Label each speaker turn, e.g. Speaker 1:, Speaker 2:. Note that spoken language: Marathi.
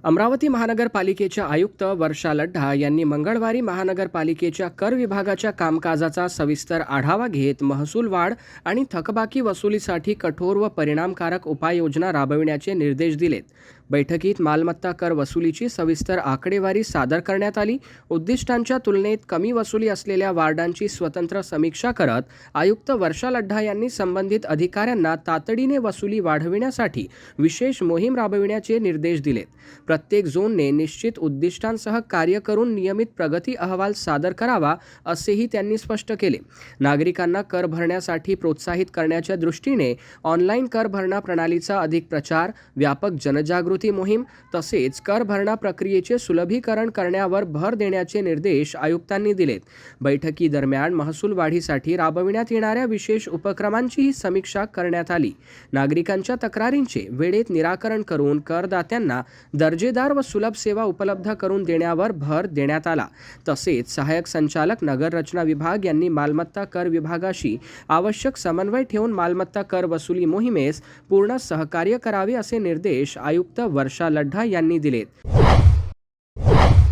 Speaker 1: अमरावती महानगरपालिकेच्या आयुक्त वर्षा लढ्ढा यांनी मंगळवारी महानगरपालिकेच्या कर विभागाच्या कामकाजाचा सविस्तर आढावा घेत महसूल वाढ आणि थकबाकी वसुलीसाठी कठोर व परिणामकारक उपाययोजना राबविण्याचे निर्देश दिलेत। बैठकीत मालमत्ता कर वसुलीची सविस्तर आकडेवारी सादर करण्यात आली। उद्दिष्टांच्या तुलनेत कमी वसुली असलेल्या वार्डांची स्वतंत्र समीक्षा करत आयुक्त वर्षा लढ्ढा यांनी संबंधित अधिकाऱ्यांना तातडीने वसुली वाढविण्यासाठी विशेष मोहीम राबविण्याचे निर्देश दिलेत। प्रत्येक झोनने निश्चित उद्दिष्टांसह कार्य करून नियमित प्रगती अहवाल सादर करावा असेही त्यांनी स्पष्ट केले। नागरिकांना कर भरण्यासाठी प्रोत्साहित करण्याच्या दृष्टीने ऑनलाईन कर भरणा प्रणालीचा अधिक प्रचार, व्यापक जनजागृती मोहीम तसेच कर भरणा प्रक्रियेचे सुलभीकरण करण्यावर भर देण्याचे निर्देश आयुक्तांनी दिलेत। बैठकीदरम्यान महसूल वाढीसाठी राबविण्यात येणाऱ्या विशेष उपक्रमांचीही समीक्षा करण्यात आली। नागरिकांच्या तक्रारींचे वेळेत निराकरण करून करदात्यांना दर्जेदार व सुलभ सेवा उपलब्ध करून देण्यावर भर देण्यात आला। तसेच सहाय्यक संचालक नगर रचना विभाग यांनी मालमत्ता कर विभागाशी आवश्यक समन्वय ठेवून मालमत्ता कर वसुली मोहिमेस पूर्ण सहकार्य करावे असे निर्देश आयुक्त वर्षा लढ्ढा यांनी दिलेत।